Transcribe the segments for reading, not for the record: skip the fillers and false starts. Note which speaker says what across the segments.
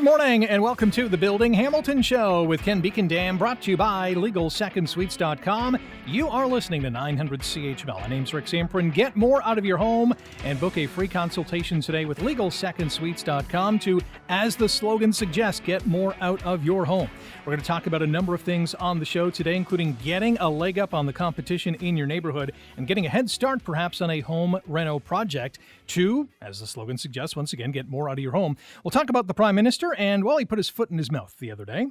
Speaker 1: Good morning and welcome to the Building Hamilton Show with Ken Beekendam, brought to you by LegalSecondSuites.com. You are listening to 900 CHML. My name's Rick Samprin. Get more out of your home and book a free consultation today with LegalSecondSuites.com to, as the slogan suggests, get more out of your home. We're going to talk about a number of things on the show today, including getting a leg up on the competition in your neighborhood and getting a head start perhaps on a home reno project to, as the slogan suggests, once again, get more out of your home. We'll talk about the Prime Minister and, well, he put his foot in his mouth the other day.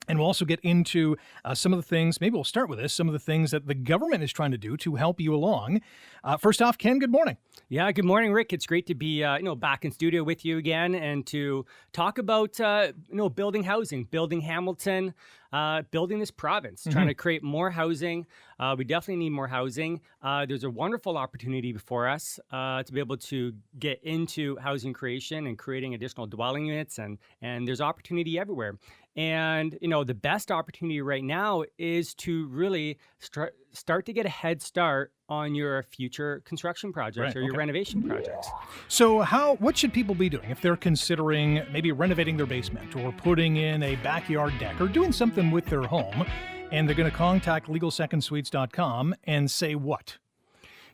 Speaker 1: And we'll also get into some of the things, maybe we'll start with this, some of the things that the government is trying to do to help you along. First off, Ken, good morning.
Speaker 2: Yeah, good morning, Rick. It's great to be back in studio with you again and to talk about building housing, building Hamilton, building this province, trying to create more housing. We definitely need more housing. There's a wonderful opportunity before us to be able to get into housing creation and creating additional dwelling units, and there's opportunity everywhere. And, the best opportunity right now is to really start to get a head start on your future construction projects or your renovation projects.
Speaker 1: So what should people be doing if they're considering maybe renovating their basement or putting in a backyard deck or doing something with their home, and they're going to contact LegalSecondSuites.com and say what?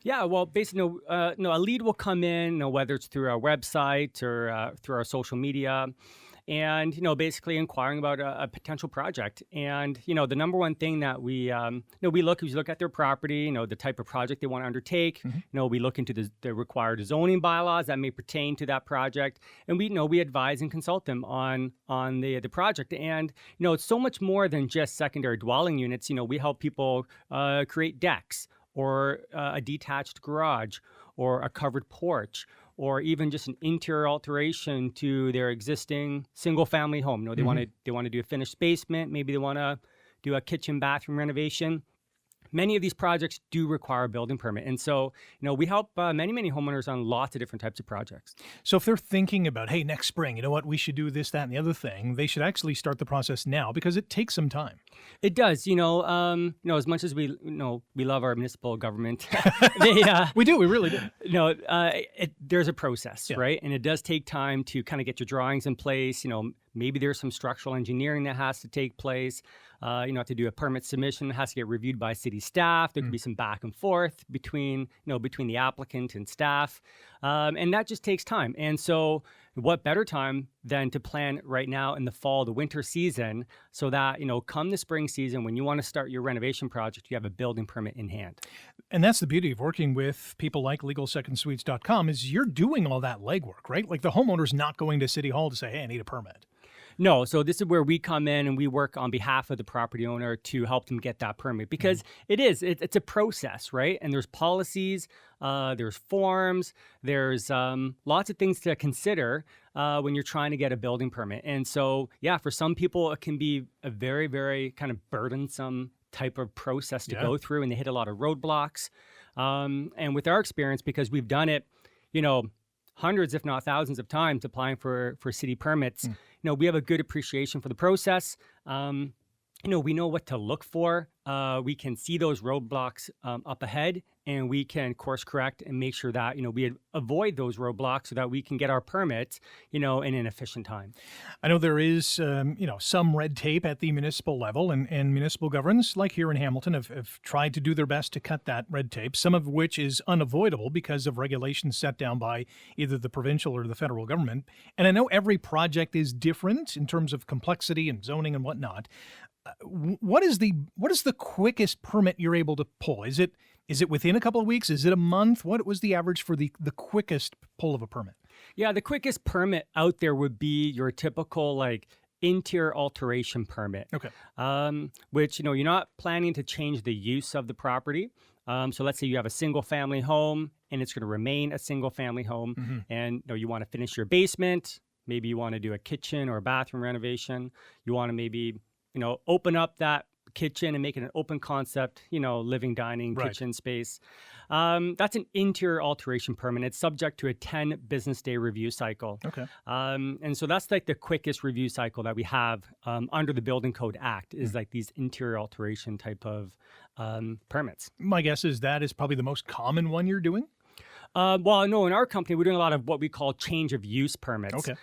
Speaker 2: Yeah, well, basically, a lead will come in, whether it's through our website or through our social media, and, basically inquiring about a potential project. And, the number one thing that we look at their property, the type of project they want to undertake. We look into the required zoning bylaws that may pertain to that project. And we advise and consult them on the project. And, it's so much more than just secondary dwelling units. We help people create decks or a detached garage or a covered porch, or even just an interior alteration to their existing single-family home. They want to do a finished basement. Maybe they want to do a kitchen bathroom renovation. Many of these projects do require a building permit. And so, we help many homeowners on lots of different types of projects.
Speaker 1: So if they're thinking about, hey, next spring, you know what, we should do this, that, and the other thing, they should actually start the process now because it takes some time.
Speaker 2: It does. As much as we love our municipal government,
Speaker 1: we do. We really do.
Speaker 2: There's a process, right? And it does take time to kind of get your drawings in place. Maybe there's some structural engineering that has to take place. Have to do a permit submission. It has to get reviewed by city staff. There could be some back and forth between the applicant and staff. And that just takes time. And so what better time than to plan right now in the fall, the winter season, so that, come the spring season, when you want to start your renovation project, you have a building permit in hand.
Speaker 1: And that's the beauty of working with people like LegalSecondSuites.com is you're doing all that legwork, right? Like the homeowner's not going to City Hall to say, hey, I need a permit.
Speaker 2: No, so this is where we come in and we work on behalf of the property owner to help them get that permit because it's a process, right? And there's policies, there's forms, there's lots of things to consider when you're trying to get a building permit. And so, for some people, it can be a very, very kind of burdensome type of process to go through, and they hit a lot of roadblocks. And with our experience, because we've done it, hundreds, if not thousands of times applying for city permits, we have a good appreciation for the process. We know what to look for. We can see those roadblocks up ahead, and we can course correct and make sure that, we avoid those roadblocks so that we can get our permits, in an efficient time.
Speaker 1: I know there is, some red tape at the municipal level, and municipal governments, like here in Hamilton, have tried to do their best to cut that red tape, some of which is unavoidable because of regulations set down by either the provincial or the federal government. And I know every project is different in terms of complexity and zoning and whatnot. What is the quickest permit you're able to pull? Is it within a couple of weeks? Is it a month? What was the average for the quickest pull of a permit?
Speaker 2: Yeah, the quickest permit out there would be your typical interior alteration permit. Okay. Which, you're not planning to change the use of the property. So let's say you have a single family home and it's going to remain a single family home, and you want to finish your basement. Maybe you want to do a kitchen or a bathroom renovation. You want to maybe open up that kitchen and make it an open concept, living, dining, kitchen space. That's an interior alteration permit. It's subject to a 10 business day review cycle. Okay. And so that's the quickest review cycle that we have under the Building Code Act is these interior alteration type of permits.
Speaker 1: My guess is that is probably the most common one you're doing?
Speaker 2: Well, no, in our company, we're doing a lot of what we call change of use permits.
Speaker 1: Okay.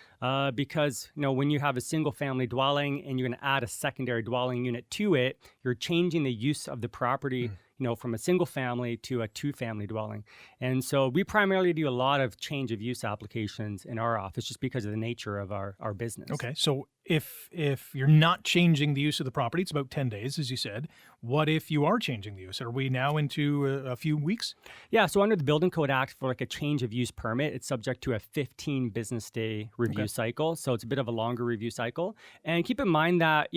Speaker 2: Because, when you have a single family dwelling and you're going to add a secondary dwelling unit to it, you're changing the use of the property, from a single family to a two family dwelling. And so we primarily do a lot of change of use applications in our office just because of the nature of our business.
Speaker 1: Okay. So if you're not changing the use of the property, it's about 10 days, as you said. What if you are changing the use? Are we now into a few weeks?
Speaker 2: Yeah. So under the Building Code Act, for like a change of use permit, it's subject to a 15 business day review cycle. So it's a bit of a longer review cycle. And keep in mind that,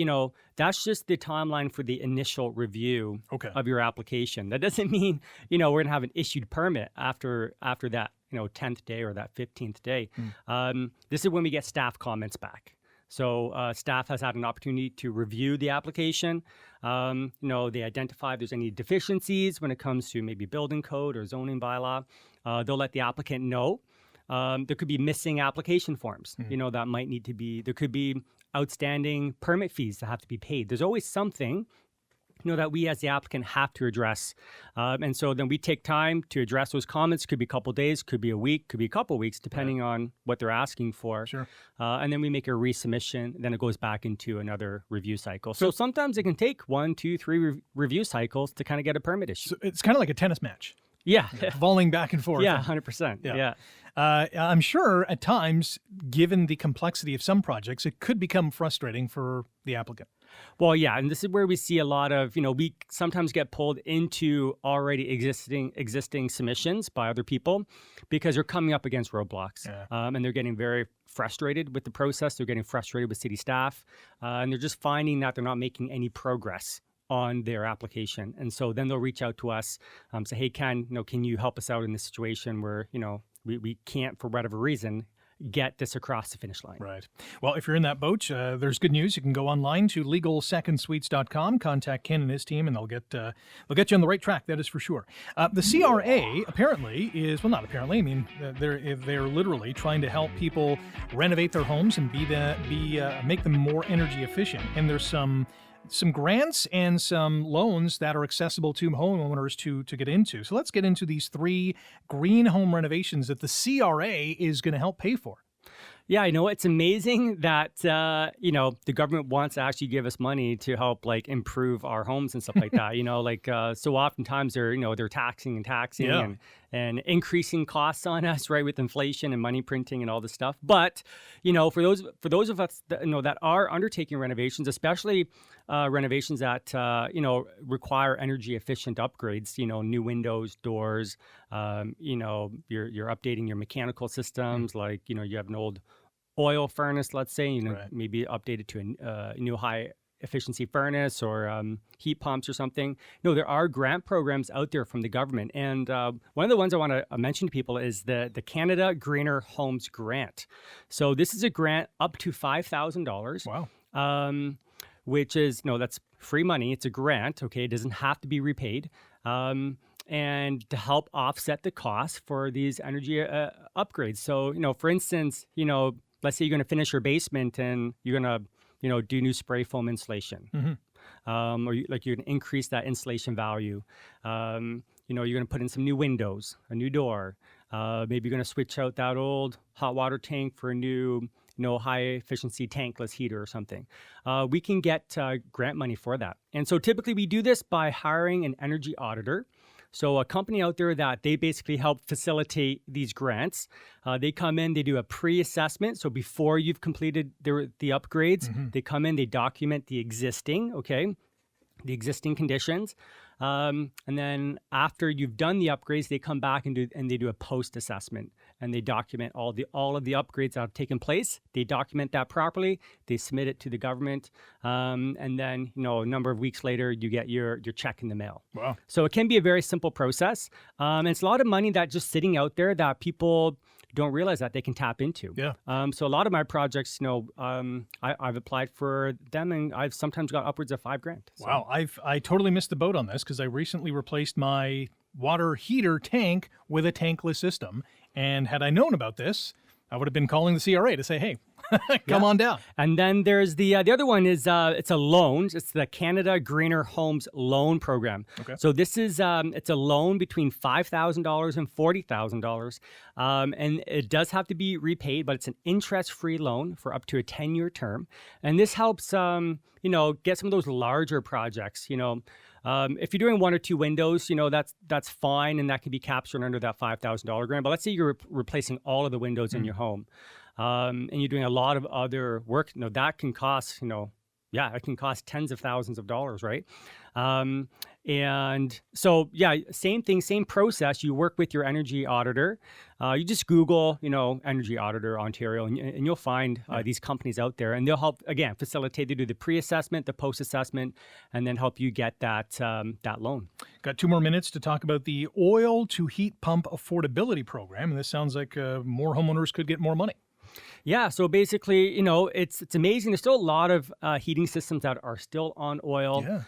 Speaker 2: that's just the timeline for the initial review of your application. That doesn't mean, we're going to have an issued permit after that, 10th day or that 15th day. This is when we get staff comments back. So staff has had an opportunity to review the application. They identify if there's any deficiencies when it comes to maybe building code or zoning bylaw. They'll let the applicant know. There could be missing application forms, that might need to be, there could be outstanding permit fees that have to be paid. There's always something, that we as the applicant have to address. And so then we take time to address those comments. Could be a couple days, could be a week, could be a couple weeks, depending on what they're asking for.
Speaker 1: Sure.
Speaker 2: And then we make a resubmission, then it goes back into another review cycle. So sometimes it can take 1, 2, 3 review cycles to kind of get a permit issue.
Speaker 1: So it's kind of like a tennis match.
Speaker 2: Yeah.
Speaker 1: Volleying back and forth.
Speaker 2: Yeah, 100%. Yeah.
Speaker 1: I'm sure at times, given the complexity of some projects, it could become frustrating for the applicant.
Speaker 2: Well, yeah, and this is where we see a lot of, we sometimes get pulled into already existing submissions by other people because they're coming up against roadblocks. And they're getting very frustrated with the process. They're getting frustrated with city staff. And they're just finding that they're not making any progress on their application. And so then they'll reach out to us, say, hey, can you help us out in this situation where, we can't, for whatever reason, get this across the finish line.
Speaker 1: Right. Well, if you're in that boat, there's good news. You can go online to legalsecondsuites.com, contact Ken and his team, and they'll get you on the right track. That is for sure. The CRA apparently is, well, not apparently. I mean, they're literally trying to help people renovate their homes and make them more energy efficient. And there's some grants and some loans that are accessible to homeowners to get into. So let's get into these 3 green home renovations that the CRA is going to help pay for.
Speaker 2: Yeah, it's amazing that, the government wants to actually give us money to help improve our homes and stuff like that. So oftentimes they're taxing and increasing costs on us, right, with inflation and money printing and all this stuff. But, for those of us that are undertaking renovations, especially renovations that, require energy efficient upgrades, new windows, doors, you're updating your mechanical systems, you have an old oil furnace, let's say, maybe updated to a new high efficiency furnace or heat pumps or something. No, there are grant programs out there from the government. And one of the ones I want to mention to people is the Canada Greener Homes Grant. So this is a grant up to $5,000.
Speaker 1: Wow.
Speaker 2: Which is, that's free money. It's a grant, okay? It doesn't have to be repaid. And to help offset the cost for these energy upgrades. So, for instance, let's say you're going to finish your basement and you're going to, do new spray foam insulation. Or you're going to increase that insulation value. You're going to put in some new windows, a new door. Maybe you're going to switch out that old hot water tank for a new high efficiency tankless heater or something. We can get grant money for that. And so typically we do this by hiring an energy auditor. So a company out there that they basically help facilitate these grants. They come in, they do a pre-assessment. So before you've completed the upgrades, they come in, they document the existing conditions. And then after you've done the upgrades, they come back and they do a post-assessment, and they document all of the upgrades that have taken place. They document that properly. They submit it to the government, and then a number of weeks later, you get your check in the mail.
Speaker 1: Wow! So
Speaker 2: it can be a very simple process, and it's a lot of money that just sitting out there that people don't realize that they can tap into.
Speaker 1: Yeah.
Speaker 2: So a lot of my projects, I've applied for them, and I've sometimes got upwards of $5,000. So.
Speaker 1: Wow. I totally missed the boat on this because I recently replaced my water heater tank with a tankless system. And had I known about this, I would have been calling the CRA to say, hey, Come on down.
Speaker 2: And then there's the other one is it's a loan. It's the Canada Greener Homes Loan Program.
Speaker 1: Okay.
Speaker 2: So this is it's a loan between $5,000 and $40,000, and it does have to be repaid, but it's an interest-free loan for up to a 10-year term. And this helps get some of those larger projects. If you're doing one or two windows, that's fine, and that can be captured under that $5,000 grant. But let's say you're replacing all of the windows in your home. And you're doing a lot of other work, that can cost, it can cost tens of thousands of dollars, right? And so, same thing, same process. You work with your energy auditor. You just Google, Energy Auditor Ontario, and you'll find these companies out there, and they'll help, again, facilitate. They do the pre-assessment, the post-assessment, and then help you get that loan.
Speaker 1: Got 2 more minutes to talk about the oil to heat pump affordability program, and this sounds like more homeowners could get more money.
Speaker 2: Yeah, so basically, it's amazing. There's still a lot of heating systems that are still on oil.
Speaker 1: Yeah.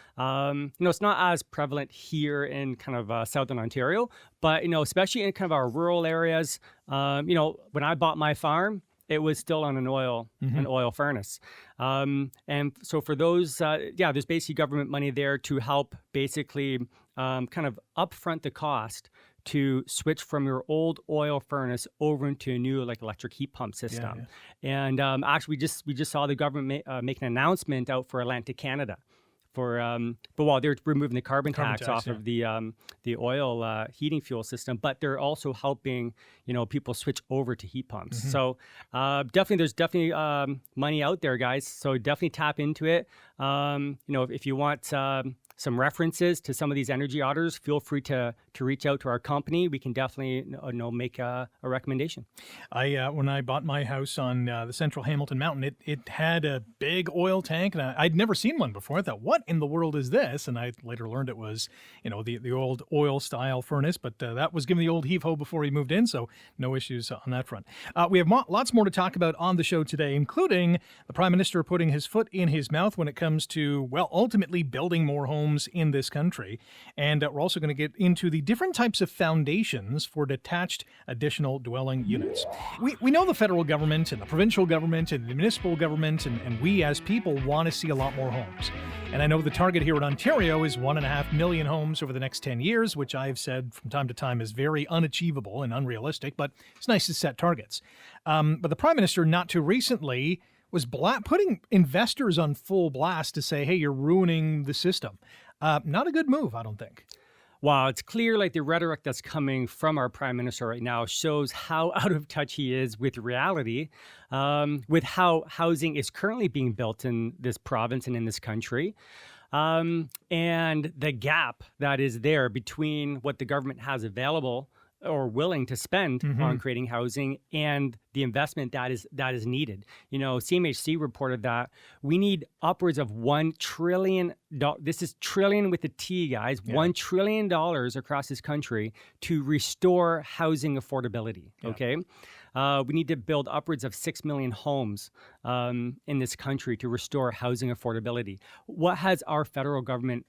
Speaker 2: It's not as prevalent here in kind of southern Ontario, but especially in kind of our rural areas. When I bought my farm, it was still on an oil furnace. And so for those, there's basically government money there to help basically kind of upfront the cost to switch from your old oil furnace over into a new electric heat pump system. Yeah. And actually, we just saw the government make an announcement out for Atlantic Canada. But while they're removing the carbon tax off of the oil heating fuel system, but they're also helping people switch over to heat pumps. So there's definitely money out there, guys. So definitely tap into it. If you want some references to some of these energy auditors, feel free to reach out to our company. We can definitely make a recommendation.
Speaker 1: When I bought my house on the central Hamilton Mountain, it had a big oil tank, and I'd never seen one before. I thought, what in the world is this? And I later learned it was the old oil style furnace, but that was given the old heave-ho before he moved in, so no issues on that front. We have lots more to talk about on the show today, including the Prime Minister putting his foot in his mouth when it comes to, ultimately building more homes in this country. And we're also going to get into the different types of foundations for detached additional dwelling units. We know the federal government and the provincial government and the municipal government and we as people want to see a lot more homes. And I know the target here in Ontario is 1.5 million homes over the next 10 years, which I've said from time to time is very unachievable and unrealistic, but it's nice to set targets. But the Prime Minister not too recently was putting investors on full blast to say, hey, you're ruining the system. Not a good move, I don't think.
Speaker 2: Wow, it's clear the rhetoric that's coming from our Prime Minister right now shows how out of touch he is with reality, with how housing is currently being built in this province and in this country. And the gap that is there between what the government has available or willing to spend on creating housing and the investment that is needed. CMHC reported that we need upwards of $1 trillion. This is trillion with a T, guys. Yeah. $1 trillion across this country to restore housing affordability. Yeah. Okay. We need to build upwards of 6 million homes in this country to restore housing affordability. What has our federal government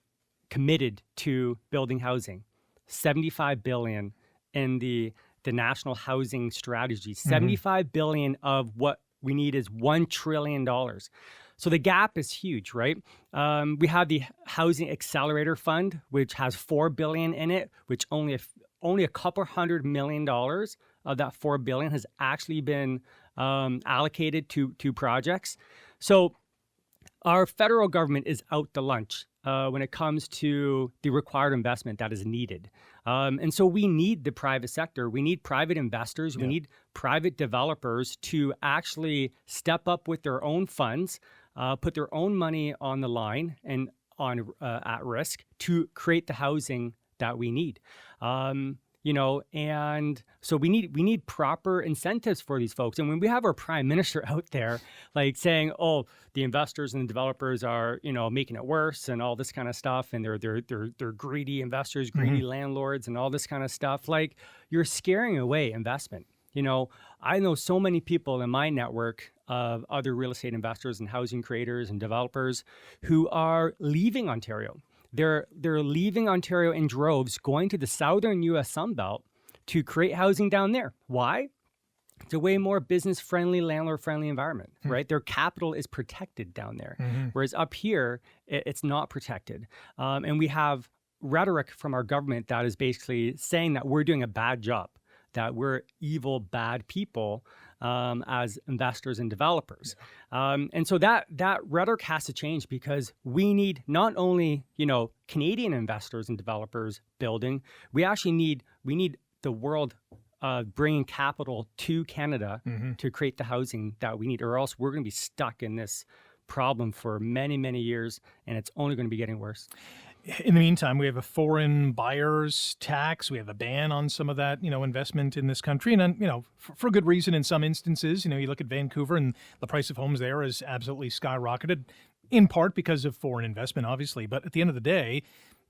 Speaker 2: committed to building housing? $75 billion in the national housing strategy. $75 billion of what we need is $1 trillion. So the gap is huge, right? We have the Housing Accelerator Fund, which has $4 billion in it, which only a couple $100 million of that $4 billion has actually been allocated to projects. So our federal government is out to lunch when it comes to the required investment that is needed. And so we need the private sector. We need private investors. We need private developers to actually step up with their own funds, put their own money on the line and at risk to create the housing that we need. And so we need proper incentives for these folks. And when we have our Prime Minister out there saying, oh, the investors and the developers are, making it worse and all this kind of stuff, and they're greedy investors, greedy landlords and all this kind of stuff, you're scaring away investment. I know so many people in my network of other real estate investors and housing creators and developers who are leaving Ontario. They're leaving Ontario in droves, going to the southern U.S. Sunbelt to create housing down there. Why? It's a way more business-friendly, landlord-friendly environment, right? Their capital is protected down there, whereas up here, it's not protected. And we have rhetoric from our government that is basically saying that we're doing a bad job, that we're evil, bad people as investors and developers. And so that rhetoric has to change, because we need not only, Canadian investors and developers building, we need the world bringing capital to Canada to create the housing that we need, or else we're going to be stuck in this problem for many, many years, and it's only going to be getting worse.
Speaker 1: In the meantime, we have a foreign buyers tax. We have a ban on some of that, investment in this country. And, for good reason in some instances. You look at Vancouver, and the price of homes there has absolutely skyrocketed, in part because of foreign investment, obviously. But at the end of the day,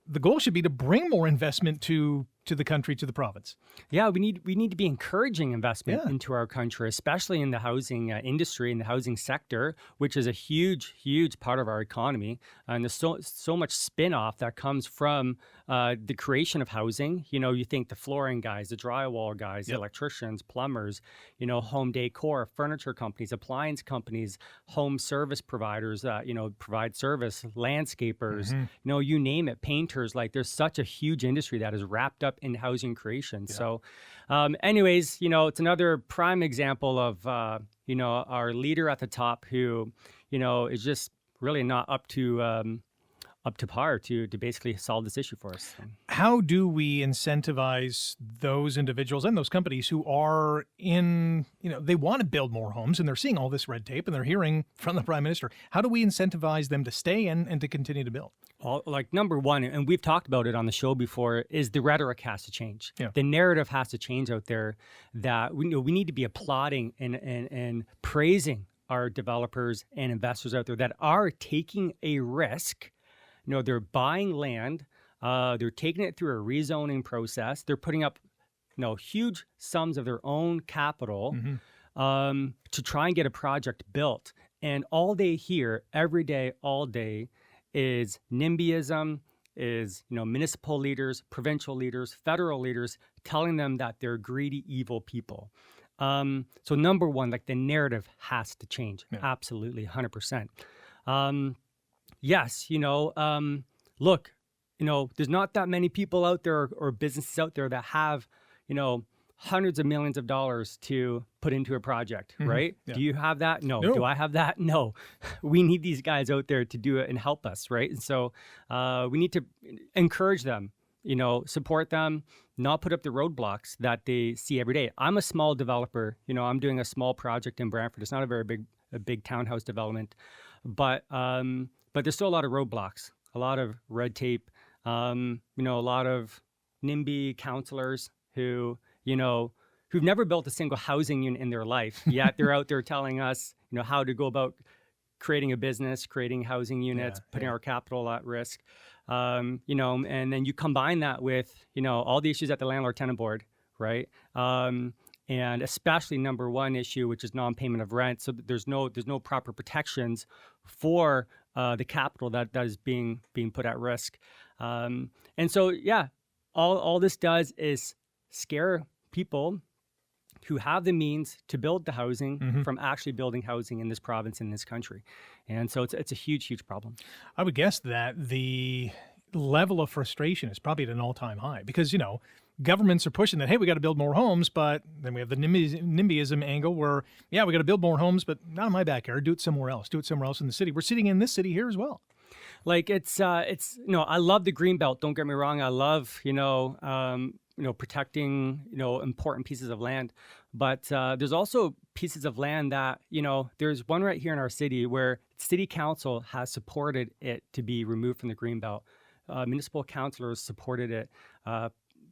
Speaker 1: the goal should be to bring more investment to the country, to the province.
Speaker 2: Yeah, we need to be encouraging investment into our country, especially in the housing industry, in the housing sector, which is a huge, huge part of our economy. And there's so much spin-off that comes from the creation of housing. You think the flooring guys, the drywall guys, the electricians, plumbers, home decor, furniture companies, appliance companies, home service providers, provide service, landscapers, you name it, painters. Like, there's such a huge industry that is wrapped up in housing creation. So anyways, it's another prime example of, our leader at the top who, is just really not up to par to basically solve this issue for us.
Speaker 1: How do we incentivize those individuals and those companies who are they want to build more homes, and they're seeing all this red tape and they're hearing from the Prime Minister? How do we incentivize them to stay in and to continue to build?
Speaker 2: Well, number one, and we've talked about it on the show before, is the rhetoric has to change. The narrative has to change out there, that we need to be applauding and praising our developers and investors out there that are taking a risk. They're buying land, they're taking it through a rezoning process, they're putting up, huge sums of their own capital to try and get a project built. And all they hear every day, all day, is NIMBYism, is municipal leaders, provincial leaders, federal leaders telling them that they're greedy, evil people. So number one, the narrative has to change. Absolutely, 100%. Yes, look, there's not that many people out there or businesses out there that have, hundreds of millions of dollars to put into a project, right? Do you have that? No. Do I have that? No. We need these guys out there to do it and help us, right? And so we need to encourage them, support them, not put up the roadblocks that they see every day. I'm a small developer. I'm doing a small project in Brantford. It's not a very big townhouse development, but there's still a lot of roadblocks, a lot of red tape, a lot of NIMBY counselors who, who've never built a single housing unit in their life, yet they're out there telling us, how to go about creating a business, creating housing units, putting our capital at risk. And then you combine that with, all the issues at the landlord-tenant board, right? And especially number one issue, which is non-payment of rent. So there's no proper protections for the capital that is being put at risk. And so, all this does is scare people who have the means to build the housing from actually building housing in this province, in this country. And so it's a huge, huge problem. I would guess that the level of frustration is probably at an all-time high because, governments are pushing that, hey, we got to build more homes, but then we have the NIMBYism angle where, we got to build more homes, but not in my backyard. Do it somewhere else. Do it somewhere else in the city. We're sitting in this city here as well. It's I love the Greenbelt. Don't get me wrong. I love, protecting, important pieces of land. But there's also pieces of land that, there's one right here in our city where city council has supported it to be removed from the Greenbelt. Municipal councilors supported it.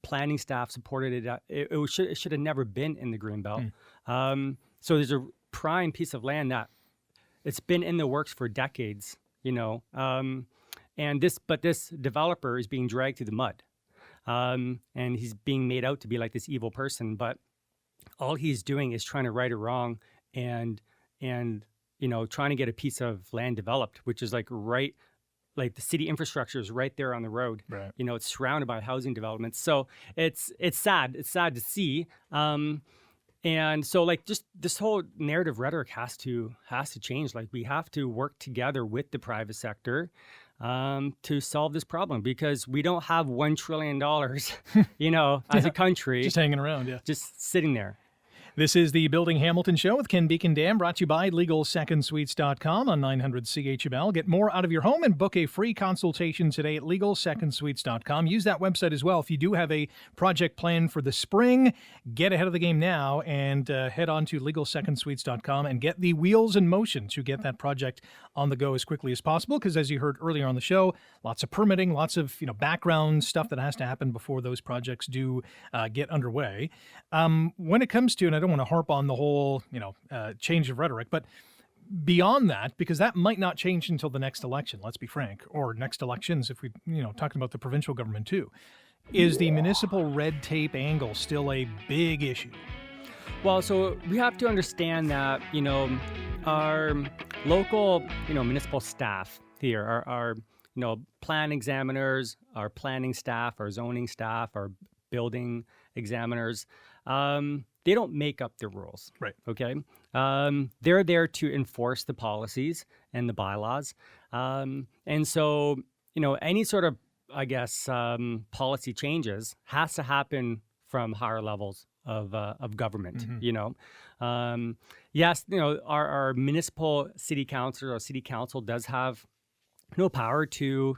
Speaker 2: Planning staff supported it. It should have never been in the Greenbelt. So there's a prime piece of land that it's been in the works for decades, and this developer is being dragged through the mud. And he's being made out to be like this evil person, but all he's doing is trying to right a wrong and trying to get a piece of land developed, which is the city infrastructure is right there on the road. Right. It's surrounded by housing developments. So it's sad. It's sad to see. And so like just this whole narrative rhetoric has to change. Like we have to work together with the private sector to solve this problem, because we don't have $1 trillion, as a country.
Speaker 1: Just hanging around, yeah.
Speaker 2: Just sitting there.
Speaker 1: This is the Building Hamilton Show with Ken Beekendam, brought to you by LegalSecondSuites.com on 900 CHML. Get more out of your home and book a free consultation today at LegalSecondSuites.com. Use that website as well. If you do have a project planned for the spring, get ahead of the game now and head on to LegalSecondSuites.com and get the wheels in motion to get that project on the go as quickly as possible, because as you heard earlier on the show, lots of permitting, lots of background stuff that has to happen before those projects do get underway. When it comes to, and I don't want to harp on the whole, change of rhetoric, but beyond that, because that might not change until the next election, let's be frank, or next elections if we, talking about the provincial government too, is the municipal red tape angle still a big issue?
Speaker 2: Well, so we have to understand that, our local, municipal staff here, our plan examiners, our planning staff, our zoning staff, our building examiners, they don't make up the rules.
Speaker 1: Right.
Speaker 2: Okay. They're there to enforce the policies and the bylaws. And so, any sort of, policy changes has to happen from higher levels of government. Yes, our municipal city council or city council does have no power to,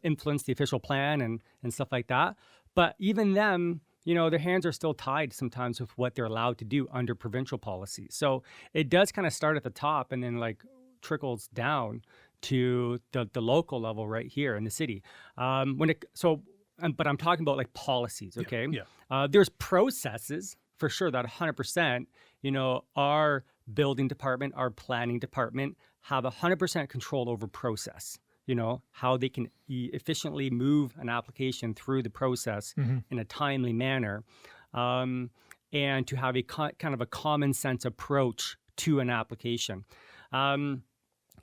Speaker 2: influence the official plan and stuff like that. But even them, their hands are still tied sometimes with what they're allowed to do under provincial policy. So it does kind of start at the top and then trickles down to the local level right here in the city. But I'm talking about policies, okay?
Speaker 1: Yeah.
Speaker 2: There's processes for sure that 100%, our building department, our planning department have 100% control over process. How they can efficiently move an application through the process in a timely manner, and to have a kind of a common sense approach to an application.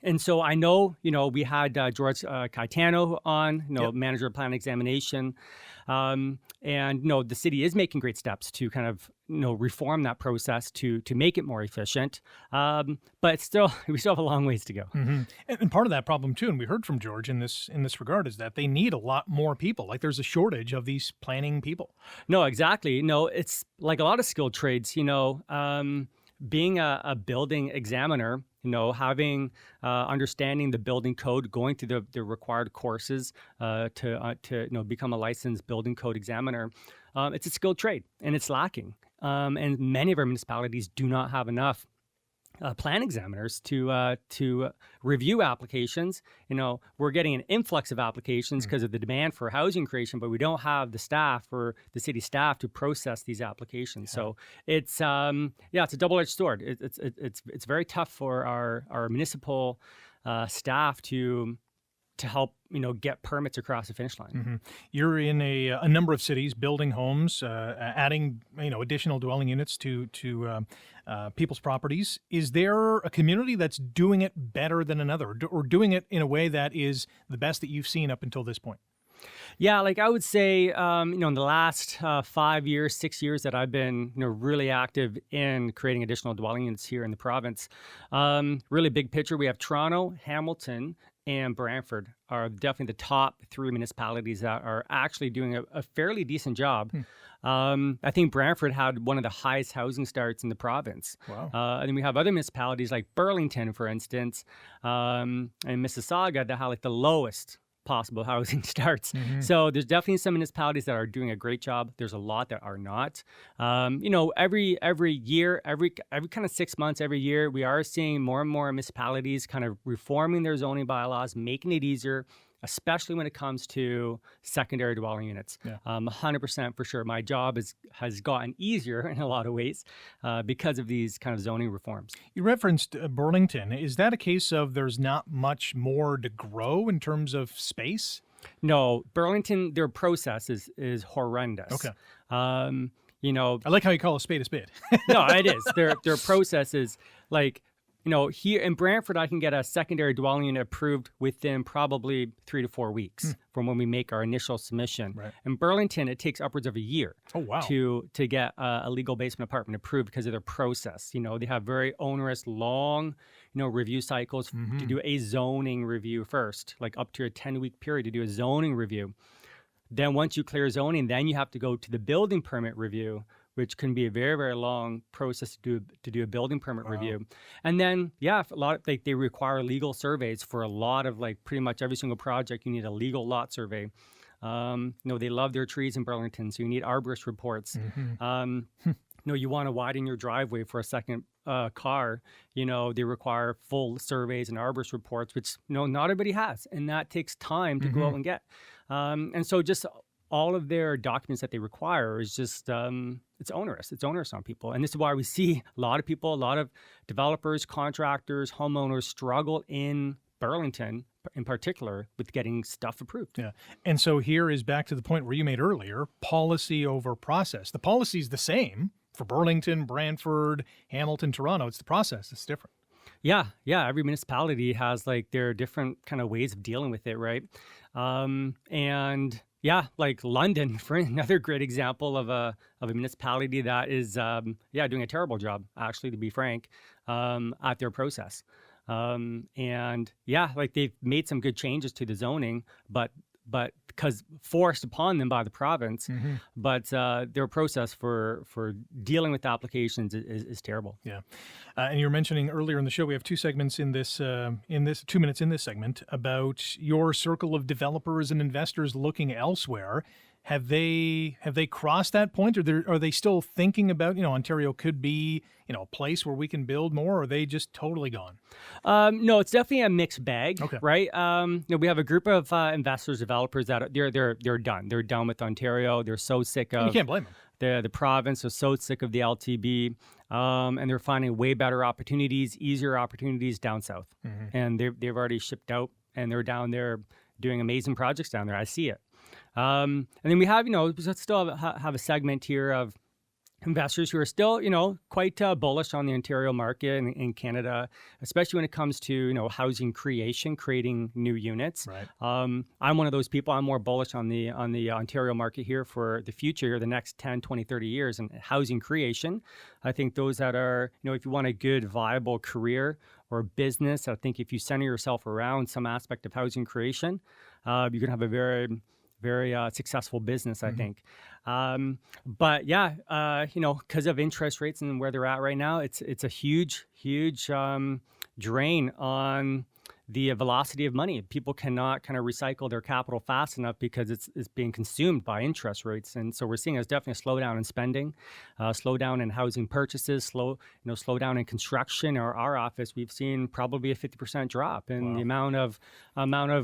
Speaker 2: And so I know, we had George Caetano on, manager of plan examination. And, the city is making great steps to kind of, reform that process to make it more efficient. But we still have a long ways to go.
Speaker 1: Mm-hmm. And part of that problem too, and we heard from George in this regard, is that they need a lot more people. Like there's a shortage of these planning people.
Speaker 2: No, exactly. No, it's like a lot of skilled trades, being a building examiner, having understanding the building code, going through the required courses to become a licensed building code examiner. It's a skilled trade and it's lacking. And many of our municipalities do not have enough plan examiners to review applications. We're getting an influx of applications because of the demand for housing creation, but we don't have the staff or the city staff to process these applications. So it's it's a double-edged sword. It's very tough for our municipal staff to help get permits across the finish line.
Speaker 1: Mm-hmm. You're in a number of cities building homes, adding additional dwelling units to people's properties. Is there a community that's doing it better than another, or doing it in a way that is the best that you've seen up until this point?
Speaker 2: Yeah, I would say, in the last 5 years, 6 years that I've been, really active in creating additional dwelling units here in the province. Really big picture, we have Toronto, Hamilton, and Brantford are definitely the top three municipalities that are actually doing a fairly decent job. I think Brantford had one of the highest housing starts in the province.
Speaker 1: Wow.
Speaker 2: And then we have other municipalities like Burlington, for instance, and Mississauga that have the lowest possible housing starts. Mm-hmm. So there's definitely some municipalities that are doing a great job. There's a lot that are not. Every year, every kind of 6 months, every year, we are seeing more and more municipalities kind of reforming their zoning bylaws, making it easier, especially when it comes to secondary dwelling units.
Speaker 1: Yeah.
Speaker 2: 100% for sure. My job has gotten easier in a lot of ways because of these kind of zoning reforms.
Speaker 1: You referenced Burlington. Is that a case of there's not much more to grow in terms of space?
Speaker 2: No, Burlington, their process is horrendous.
Speaker 1: Okay.
Speaker 2: I
Speaker 1: like how you call a spade a spade.
Speaker 2: No, it is. Their process is here in Brantford, I can get a secondary dwelling unit approved within probably 3 to 4 weeks from when we make our initial submission.
Speaker 1: Right.
Speaker 2: In Burlington, it takes upwards of a year to get a legal basement apartment approved because of their process. They have very onerous, long, review cycles to do a zoning review first, like up to a 10-week period to do a zoning review. Then once you clear zoning, then you have to go to the building permit review, which can be a very, very long process to do a building permit review. And then, a lot of, they require legal surveys for a lot of, pretty much every single project. You need a legal lot survey. They love their trees in Burlington, so you need arborist reports. You want to widen your driveway for a second car. They require full surveys and arborist reports, which not everybody has, and that takes time to go out and get. And so just all of their documents that they require is just, it's onerous. It's onerous on people. And this is why we see a lot of people, a lot of developers, contractors, homeowners struggle in Burlington in particular with getting stuff approved.
Speaker 1: Yeah. And so here is back to the point where you made earlier, policy over process. The policy is the same for Burlington, Brantford, Hamilton, Toronto. It's the process that's different.
Speaker 2: Yeah. Every municipality has their different kind of ways of dealing with it, right? Like London, for another great example of a municipality that is doing a terrible job, actually, to be frank, at their process. They've made some good changes to the zoning, but because forced upon them by the province, but their process for dealing with applications is terrible. Yeah,
Speaker 1: and you were mentioning earlier in the show, we have two segments in this 2 minutes in this segment about your circle of developers and investors looking elsewhere. Have they crossed that point, or are they still thinking about, Ontario could be, a place where we can build more, or are they just totally gone?
Speaker 2: No, it's definitely a mixed bag,
Speaker 1: okay.
Speaker 2: Right? We have a group of investors, developers that they're done. They're done with Ontario. They're so sick of.
Speaker 1: You can't blame them.
Speaker 2: The province is so sick of the LTB, and they're finding way better opportunities, easier opportunities down south, and they've already shipped out, and they're down there doing amazing projects down there. I see it. And then we have, we still have a segment here of investors who are still, quite bullish on the Ontario market in Canada, especially when it comes to, housing creation, creating new units.
Speaker 1: Right.
Speaker 2: I'm one of those people. I'm more bullish on the Ontario market here for the future, the next 10, 20, 30 years, and housing creation. I think those that are, if you want a good, viable career or business, I think if you center yourself around some aspect of housing creation, you're going to have a very, very successful business, I think. Because of interest rates and where they're at right now, it's a huge drain on the velocity of money. People cannot kind of recycle their capital fast enough because it's being consumed by interest rates. And so we're seeing there's definitely a slowdown in spending, slowdown in housing purchases, slowdown in construction. Our office, we've seen probably a 50% drop in the amount of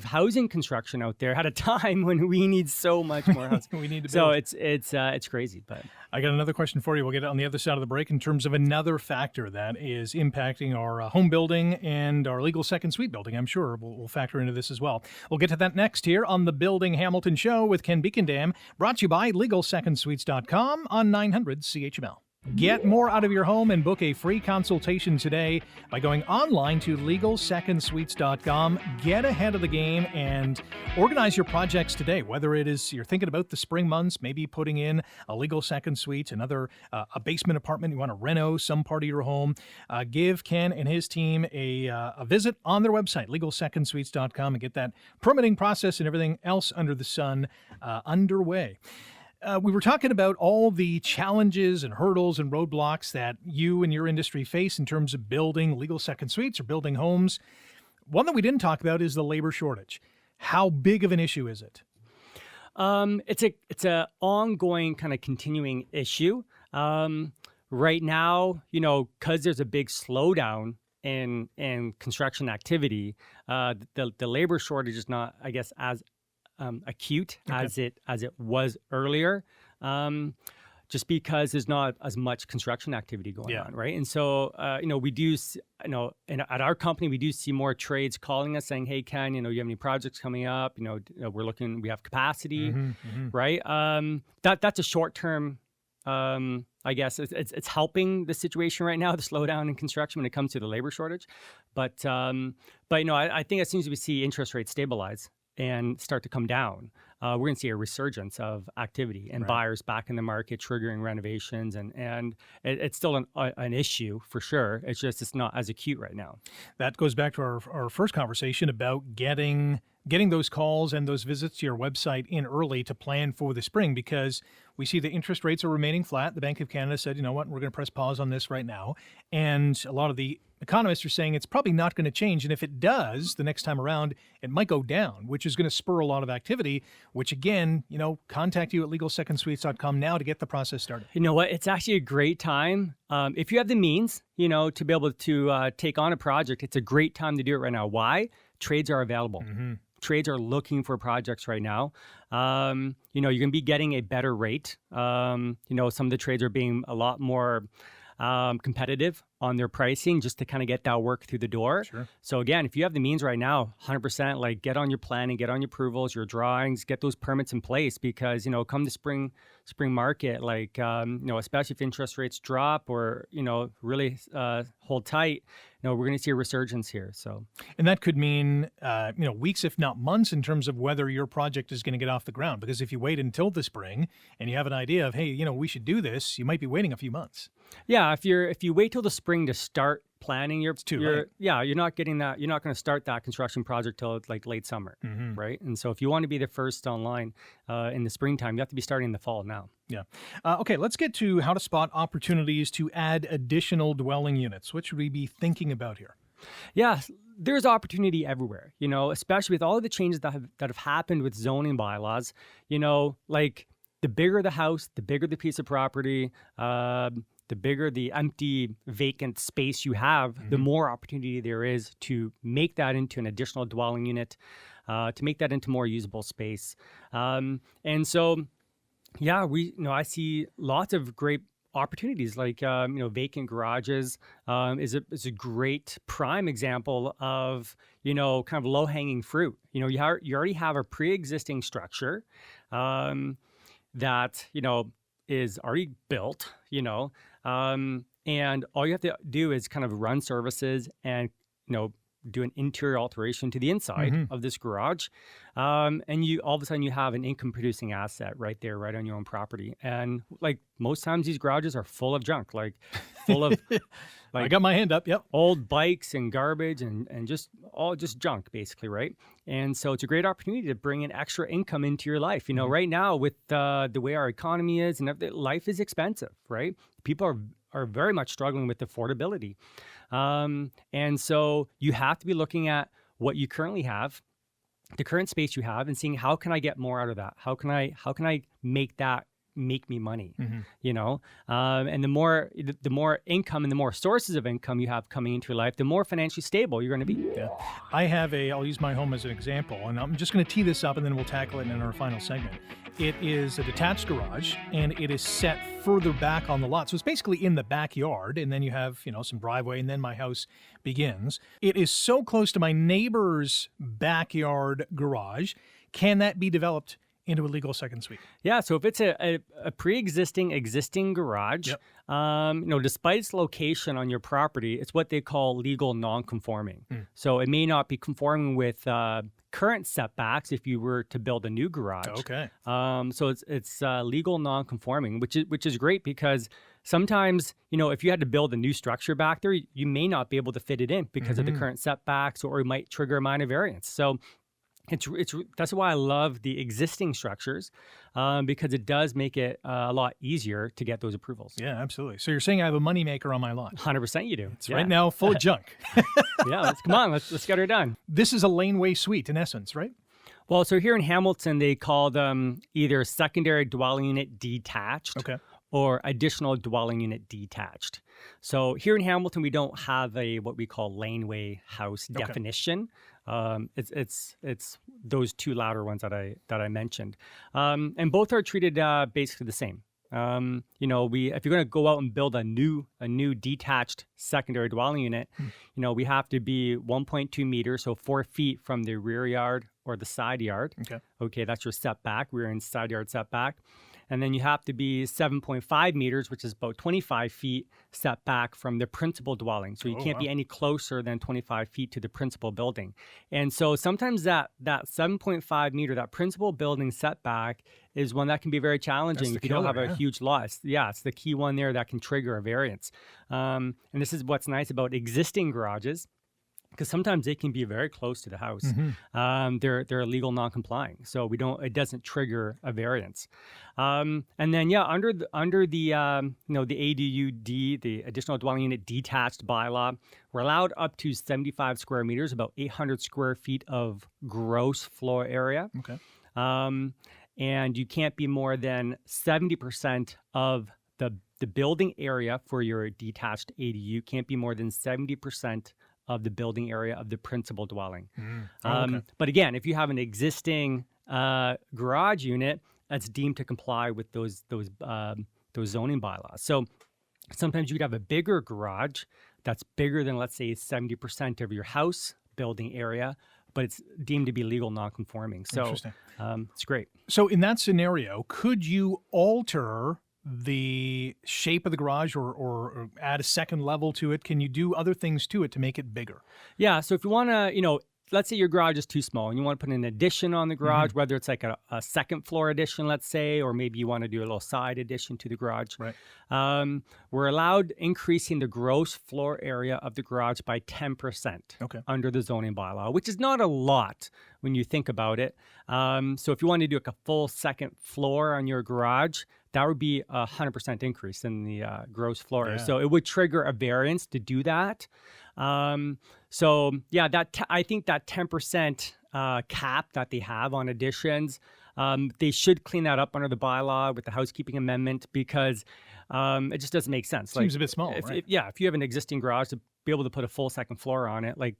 Speaker 2: housing construction out there at a time when we need so much more housing.
Speaker 1: We need to
Speaker 2: build.
Speaker 1: So
Speaker 2: it's crazy. But
Speaker 1: I got another question for you. We'll get it on the other side of the break in terms of another factor that is impacting our home building and our legal second suite building. I'm sure we'll factor into this as well. We'll get to that next here on the Building Hamilton Show with Ken Beekendam, brought to you by LegalSecondSuites.com on 900 CHML. Get more out of your home and book a free consultation today by going online to LegalSecondSuites.com. Get ahead of the game and organize your projects today, whether it is you're thinking about the spring months, maybe putting in a legal second suite, another a basement apartment, you want to reno some part of your home. Give Ken and his team a visit on their website, LegalSecondSuites.com, and get that permitting process and everything else under the sun underway. We were talking about all the challenges and hurdles and roadblocks that you and your industry face in terms of building legal second suites or building homes. One that we didn't talk about is the labor shortage. How big of an issue is it?
Speaker 2: It's a ongoing kind of continuing issue. Right now, because there's a big slowdown in construction activity, the labor shortage is not, I guess, as acute as it was earlier, just because there's not as much construction activity going on, right? And so, we do, at our company, we do see more trades calling us saying, "Hey, Ken, you have any projects coming up? We're looking, we have capacity, right?" That's a short-term, I guess it's helping the situation right now, the slowdown in construction when it comes to the labor shortage. But I think as soon as we see interest rates stabilize and start to come down, we're going to see a resurgence of activity and buyers back in the market, triggering renovations, and it's still an issue for sure. It's not as acute right now.
Speaker 1: That goes back to our first conversation about getting those calls and those visits to your website in early to plan for the spring, because we see the interest rates are remaining flat. The Bank of Canada said, you know what, we're going to press pause on this right now. And a lot of the economists are saying it's probably not going to change. And if it does, the next time around, it might go down, which is going to spur a lot of activity, which again, contact you at legalsecondsuites.com now to get the process started.
Speaker 2: You know what? It's actually a great time. If you have the means, to be able to take on a project, it's a great time to do it right now. Why? Trades are available. Mm-hmm. Trades are looking for projects right now. You're going to be getting a better rate. Some of the trades are being a lot more competitive on their pricing just to kind of get that work through the door.
Speaker 1: Sure.
Speaker 2: So again, if you have the means right now, 100%, like get on your planning, get on your approvals, your drawings, get those permits in place, because, come the spring market, especially if interest rates drop or, really hold tight, we're going to see a resurgence here. So,
Speaker 1: and that could mean, weeks, if not months, in terms of whether your project is going to get off the ground. Because if you wait until the spring and you have an idea of, hey, we should do this, you might be waiting a few months.
Speaker 2: Yeah, if you wait till the spring to start planning, you're not getting that. You're not going to start that construction project till like late summer, right? And so if you want to be the first online in the springtime, you have to be starting in the fall now.
Speaker 1: Yeah. Okay, let's get to how to spot opportunities to add additional dwelling units. What should we be thinking about here?
Speaker 2: Yeah, there's opportunity everywhere, especially with all of the changes that have happened with zoning bylaws, like the bigger the house, the bigger the piece of property, the bigger the empty vacant space you have, the more opportunity there is to make that into an additional dwelling unit, to make that into more usable space. And so, I see lots of great opportunities, like vacant garages is a great prime example of kind of low hanging fruit. You already have a pre-existing structure that is already built. And all you have to do is kind of run services and do an interior alteration to the inside of this garage, and you all of a sudden you have an income producing asset right there, right on your own property. And like most times these garages are full of junk, like full of
Speaker 1: I got my hand up. Yep.
Speaker 2: Old bikes and garbage and just junk basically, right? And so it's a great opportunity to bring in extra income into your life. Right now with the way our economy is and everything, life is expensive, right? People are very much struggling with affordability. And so you have to be looking at what you currently have, the current space you have, and seeing how can I get more out of that? How can I make that make me money? And the more income and the more sources of income you have coming into your life, the more financially stable you're going to be.
Speaker 1: Yeah. I'll use my home as an example, and I'm just going to tee this up and then we'll tackle it in our final segment. It is a detached garage, and it is set further back on the lot. So it's basically in the backyard, and then you have, some driveway, and then my house begins. It is so close to my neighbor's backyard garage. Can that be developed into a legal second suite?
Speaker 2: Yeah, so if it's a existing garage, despite its location on your property, it's what they call legal non-conforming. So it may not be conforming with current setbacks if you were to build a new garage.
Speaker 1: Okay.
Speaker 2: So it's legal non-conforming, which is great because sometimes, if you had to build a new structure back there, you may not be able to fit it in because of the current setbacks, or it might trigger a minor variance. So that's why I love the existing structures, because it does make it a lot easier to get those approvals.
Speaker 1: Yeah, absolutely. So you're saying I have a moneymaker on my lot?
Speaker 2: 100% you do.
Speaker 1: It's right now full of junk.
Speaker 2: Yeah, let's get her done.
Speaker 1: This is a laneway suite in essence, right?
Speaker 2: Well, so here in Hamilton, they call them either secondary dwelling unit detached, or additional dwelling unit detached. So here in Hamilton, we don't have what we call laneway house definition. It's those two latter ones that I mentioned, and both are treated basically the same. If you're going to go out and build a new detached secondary dwelling unit, we have to be 1.2 meters, so 4 feet from the rear yard or the side yard.
Speaker 1: Okay.
Speaker 2: Okay, that's your setback, rear and side yard setback. And then you have to be 7.5 meters, which is about 25 feet setback from the principal dwelling. So you can't be any closer than 25 feet to the principal building. And so sometimes that 7.5 meter, that principal building setback is one that can be very challenging if you don't have a huge lot. Yeah, it's the key one there that can trigger a variance. And this is what's nice about existing garages, because sometimes they can be very close to the house. They're illegal non-complying, so it doesn't trigger a variance. And then under the ADUD, the additional dwelling unit detached bylaw, we're allowed up to 75 square meters, about 800 square feet of gross floor area.
Speaker 1: Okay.
Speaker 2: And you can't be more than 70% of the building area for your detached ADU can't be more than 70% of the building area of the principal dwelling. But again, if you have an existing garage unit, that's deemed to comply with those zoning bylaws. So sometimes you could have a bigger garage that's bigger than, let's say, 70% of your house building area, but it's deemed to be legal non-conforming. So it's great.
Speaker 1: So in that scenario, could you alter the shape of the garage or add a second level to it? Can you do other things to it to make it bigger?
Speaker 2: Yeah. So if you want to, let's say your garage is too small and you want to put an addition on the garage, whether it's like a second floor addition, let's say, or maybe you want to do a little side addition to the garage.
Speaker 1: Right.
Speaker 2: We're allowed increasing the gross floor area of the garage by 10% under the zoning bylaw, which is not a lot when you think about it. So if you want to do like a full second floor on your garage, that would be 100% increase in the gross floor area. So it would trigger a variance to do that. So yeah, I think that 10% cap that they have on additions, they should clean that up under the bylaw with the housekeeping amendment, because it just doesn't make sense.
Speaker 1: Seems a bit small, right?
Speaker 2: If you have an existing garage, to be able to put a full second floor on it, like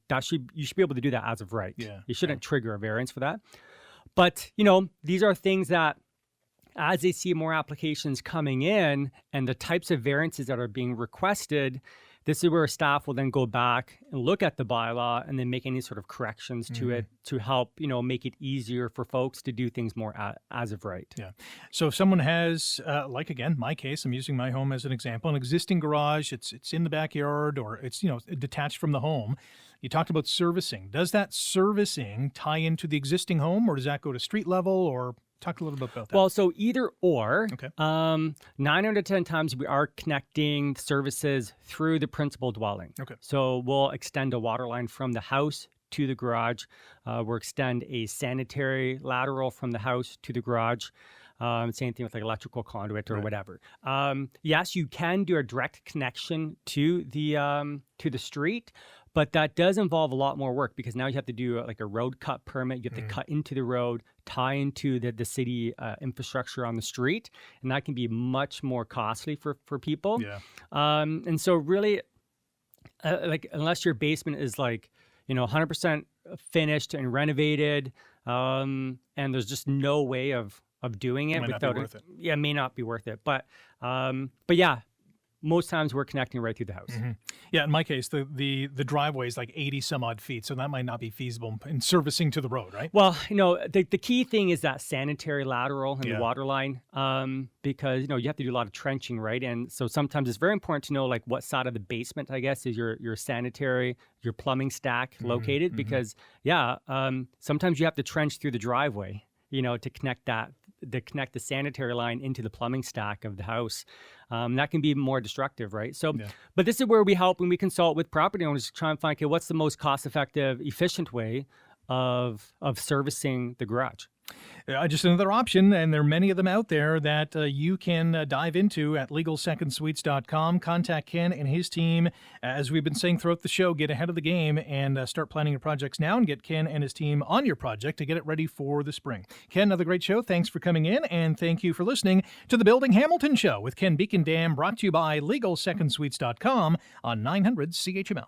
Speaker 2: you should be able to do that as of right.
Speaker 1: Yeah.
Speaker 2: You shouldn't trigger a variance for that. But these are things that, as they see more applications coming in and the types of variances that are being requested, this is where staff will then go back and look at the bylaw and then make any sort of corrections to it to help, make it easier for folks to do things more as of right.
Speaker 1: Yeah. So if someone has, like again, my case, I'm using my home as an example, an existing garage, it's in the backyard, or it's, detached from the home. You talked about servicing. Does that servicing tie into the existing home, or does that go to street level, or talk a little bit about that?
Speaker 2: Well, so either or.
Speaker 1: Okay.
Speaker 2: 9 out of 10 times we are connecting services through the principal dwelling.
Speaker 1: Okay.
Speaker 2: So we'll extend a water line from the house to the garage. We'll extend a sanitary lateral from the house to the garage. Same thing with like electrical conduit or whatever. Yes, you can do a direct connection to the street, but that does involve a lot more work, because now you have to do like a road cut permit. You have to cut into the road, tie into the city infrastructure on the street, and that can be much more costly for people.
Speaker 1: Yeah.
Speaker 2: And so really, unless your basement is 100% finished and renovated, and there's just no way of doing it without it. Yeah, it may not be worth it. But yeah, most times we're connecting right through the house.
Speaker 1: Yeah, in my case, the driveway is like 80 some odd feet, so that might not be feasible in servicing to the road, right?
Speaker 2: Well, the key thing is that sanitary lateral and the water line, because you have to do a lot of trenching, right? And so sometimes it's very important to know like what side of the basement, I guess, is your sanitary, your plumbing stack located, because sometimes you have to trench through the driveway, to connect the sanitary line into the plumbing stack of the house. That can be more destructive, right? So, but this is where we help when we consult with property owners to try and find, okay, what's the most cost-effective, efficient way of servicing the garage?
Speaker 1: Just another option, and there are many of them out there that you can dive into at LegalSecondSuites.com. Contact Ken and his team. As we've been saying throughout the show, get ahead of the game and start planning your projects now and get Ken and his team on your project to get it ready for the spring. Ken, another great show. Thanks for coming in, and thank you for listening to the Building Hamilton Show with Ken Beekendam, brought to you by LegalSecondSuites.com on 900 CHML.